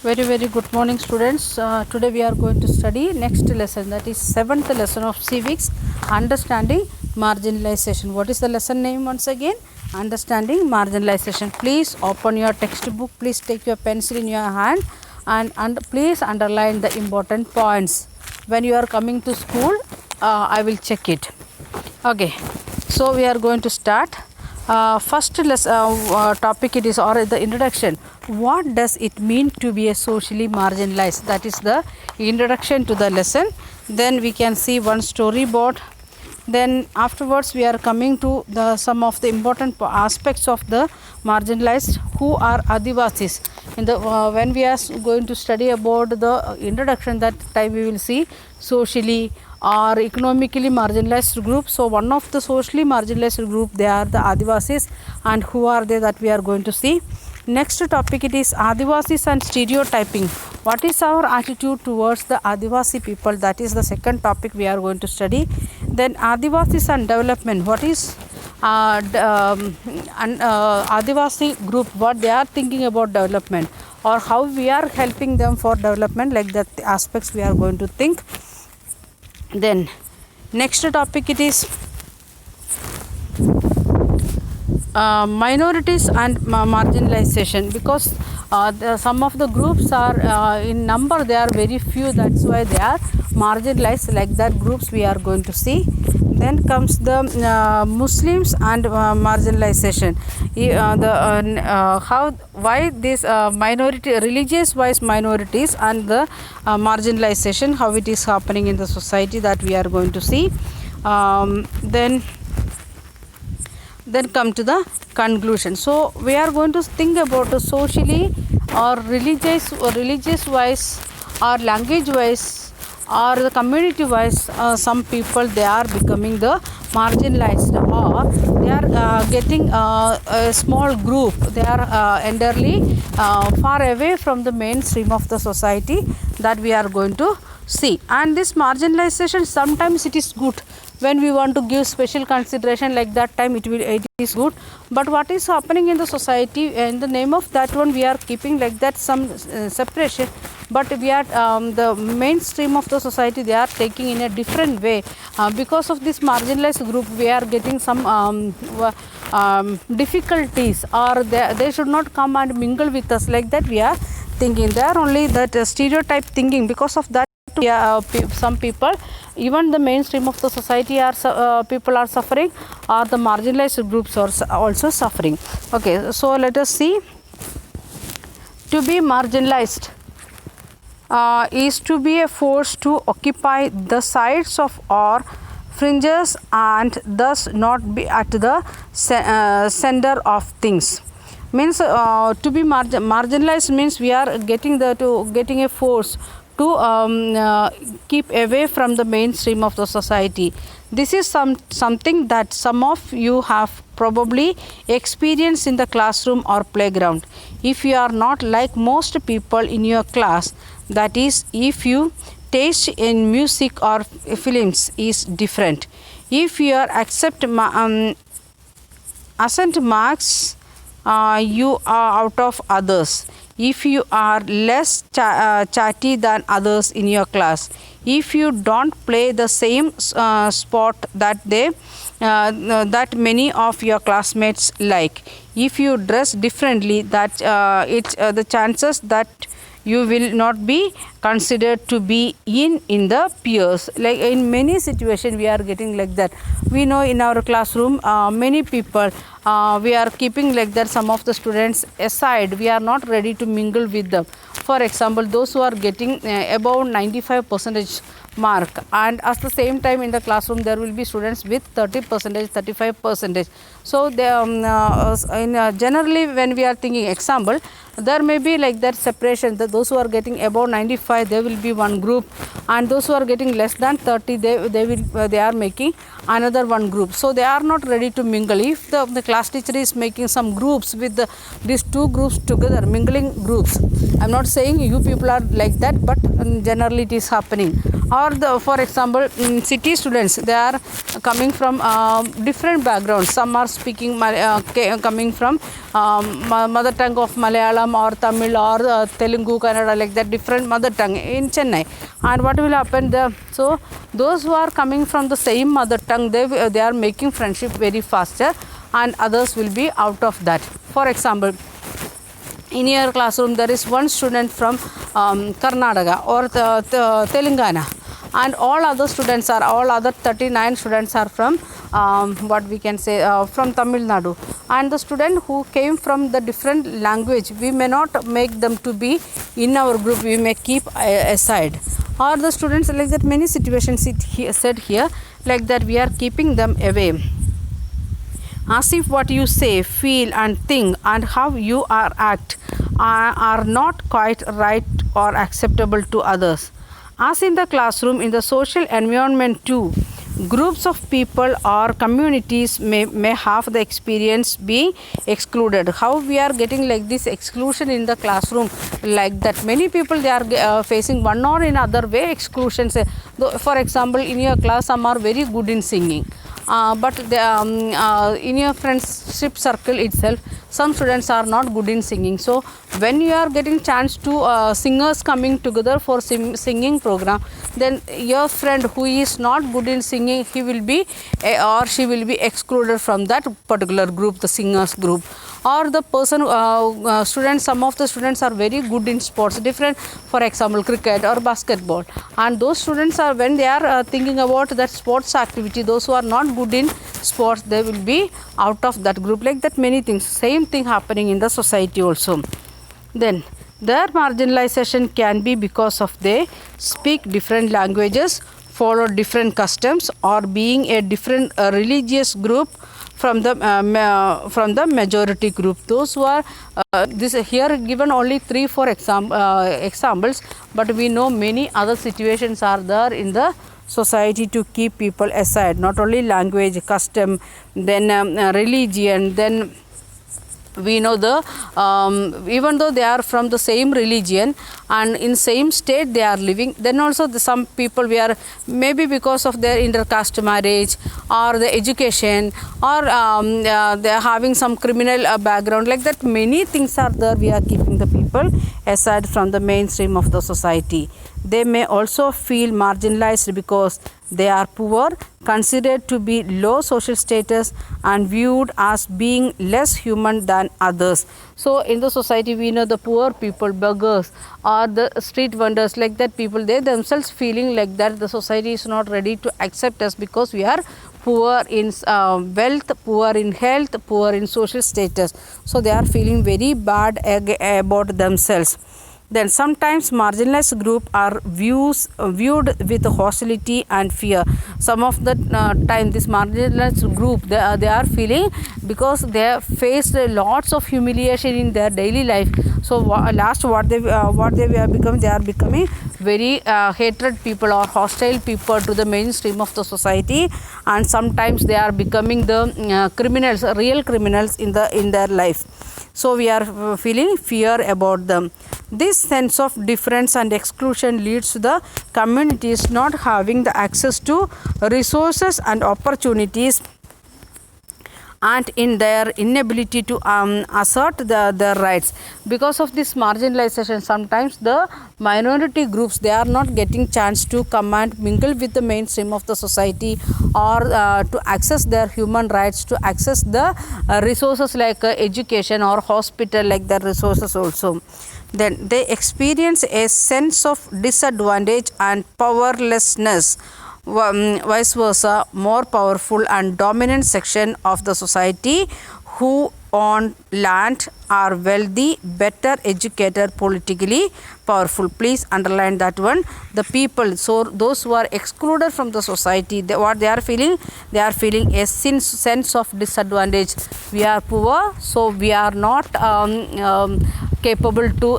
Very good morning, students. Today we are going to study next lesson, that is 7th lesson of civics, understanding marginalization. What is the lesson name once again? Understanding marginalization. Please open your textbook, please take your pencil in your hand and please underline the important points. When you are coming to school, I will check it. Okay, so we are going to start. First topic it is, or the introduction. What does it mean to be a socially marginalized? That is the introduction to the lesson. Then we can see one storyboard. Then afterwards we are coming to some of the important aspects of the marginalized. Who are Adivasis? In the when we are going to study about the introduction, that time we will see socially or economically marginalized group. So one of the socially marginalized group, they are the Adivasis, and who are they, that we are going to see. Next topic it is Adivasis and stereotyping. What is our attitude towards the Adivasi people? That is the second topic we are going to study. Then Adivasis and development. What is Adivasi group, what they are thinking about development, or how we are helping them for development, like that aspects we are going to think. Then next topic it is minorities and marginalization, because some of the groups are in number, they are very few, that's why they are marginalized, like that groups we are going to see. Then comes the Muslims and marginalization. Why this minority, religious wise minorities and the marginalization, how it is happening in the society, that we are going to see. Then come to the conclusion. So we are going to think about socially or religious wise or language wise or the community wise, some people, they are becoming the marginalized, or they are getting a small group, they are entirely far away from the mainstream of the society, that we are going to see. And this marginalization, sometimes it is good when we want to give special consideration, like that time it is good. But what is happening in the society, in the name of that one, we are keeping like that some separation, but we are the mainstream of the society, they are taking in a different way. Because of this marginalized group, we are getting some difficulties, or they should not come and mingle with us, like that we are thinking. They are only that stereotype thinking. Because of that, some people, even the mainstream of the society are people are suffering, or the marginalized groups are also suffering. Okay, so let us see. To be marginalized is to be a force to occupy the sides of or fringes, and thus not be at the center of things. Means to be marginalized means we are getting a force to keep away from the mainstream of the society. This is something that some of you have probably experienced in the classroom or playground. If you are not like most people in your class, that is, if you taste in music or films is different, if you are accept assent marks, you are out of others, if you are less chatty than others in your class, if you don't play the same sport that that many of your classmates like, if you dress differently, that the chances that you will not be considered to be in the peers. Like in many situations we are getting like that. We know in our classroom many people, we are keeping like that some of the students aside, we are not ready to mingle with them. For example, those who are getting above 95% mark, and at the same time in the classroom there will be students with 30%, 35%. So they generally when we are thinking example, there may be like that separation, that those who are getting above 95, they will be one group, and those who are getting less than 30, they are making another one group. So they are not ready to mingle. If the class teacher is making some groups with these two groups together, mingling groups, I am not saying you people are like that, but generally it is happening. or for example, city students, they are coming from different backgrounds. Some are speaking coming from mother tongue of Malayalam or Tamil or Telugu, Kannada, like that, different mother tongue in Chennai. And what will happen there? So those who are coming from the same mother tongue, they are making friendship very faster, and others will be out of that. For example, in your classroom there is one student from Karnataka or Telangana, and all other 39 students are from what we can say from Tamil Nadu. And the student who came from the different language, we may not make them to be in our group, we may keep aside. Or the students, like that, many situations said here, like that we are keeping them away, as if what you say, feel and think and how you act are not quite right or acceptable to others. As in the classroom, in the social environment too, groups of people or communities may have the experience being excluded. How we are getting like this exclusion in the classroom, like that many people, they are facing one or in other way exclusions. For example, in your class some are very good in singing, but in your friendship circle itself, some students are not good in singing. So when you are getting chance to singers coming together for singing program, then your friend who is not good in singing, he will be or she will be excluded from that particular group, the singers group. Or the person, students, some of the students are very good in sports, different, for example cricket or basketball, and those students are, when they are thinking about that sports activity, those who are not good in sports, they will be out of that group. Like that, many things, same thing happening in the society also. Then their marginalization can be because of they speak different languages, follow different customs, or being a different religious group from the majority group. Those who are this here given only 3-4 examples, but we know many other situations are there in the society to keep people aside. Not only language, custom, then religion, then we know the even though they are from the same religion and in same state they are living, then also some people, we are maybe because of their intercaste marriage or the education, or they are having some criminal background, like that many things are there. We are keeping the people aside from the mainstream of the society. They may also feel marginalized because they are poor, considered to be low social status, and viewed as being less human than others. So in the society, we know the poor people, beggars, or the street vendors, like that people, they themselves feeling like that the society is not ready to accept us because we are poor in wealth, poor in health, poor in social status. So they are feeling very bad about themselves. Then sometimes marginalized group are viewed with hostility and fear. Some of the time this marginalized group, they are feeling, because they have faced lots of humiliation in their daily life. So what they are becoming, they are becoming very hatred people or hostile people to the mainstream of the society, and sometimes they are becoming the criminals, real criminals in their life. So we are feeling fear about them. This sense of difference and exclusion leads to the communities not having the access to resources and opportunities, and in their inability to assert their rights. Because of this marginalization, sometimes the minority groups, they are not getting chance to come and mingle with the mainstream of the society, or to access their human rights, to access the resources like education or hospital, like the resources also. Then they experience a sense of disadvantage and powerlessness. Vice versa, more powerful and dominant section of the society who own land are wealthy, better educated, politically powerful. Please underline that one. The people, so those who are excluded from the society, what they are feeling? They are feeling a sense of disadvantage. We are poor, so we are not capable to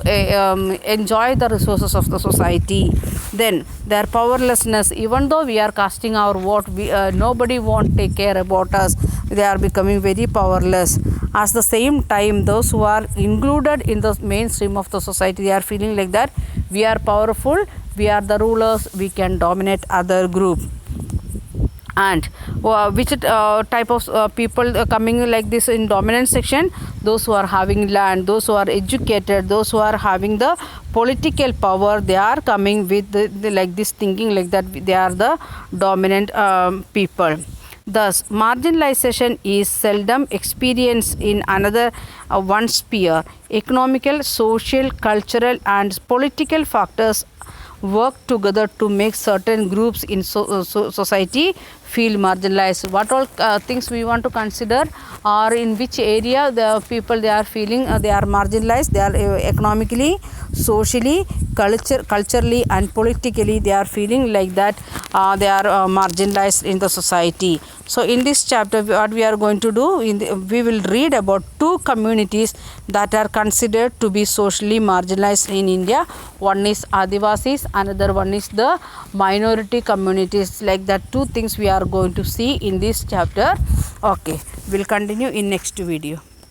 enjoy the resources of the society. Then their powerlessness, even though we are casting our vote, nobody won't take care about us. They are becoming very powerless. At the same time, those who are included in the mainstream of the society, they are feeling like that we are powerful, we are the rulers, we can dominate other group. And which type of people coming like this in dominant section? Those who are having land, those who are educated, those who are having the political power, they are coming with like this thinking, like that they are the dominant people. Thus, marginalization is seldom experienced in another one sphere. Economical, social, cultural, and political factors work together to make certain groups in society feel marginalized. What all things we want to consider, or in which area the people they are feeling they are marginalized? They are economically, socially, culturally, and politically they are feeling like that they are marginalized in the society. So in this chapter, what we are going to do, we will read about two communities that are considered to be socially marginalized in India. One is Adivasis, another one is the minority communities. Like that, two things we are going to see in this chapter. Okay, we'll continue in next video.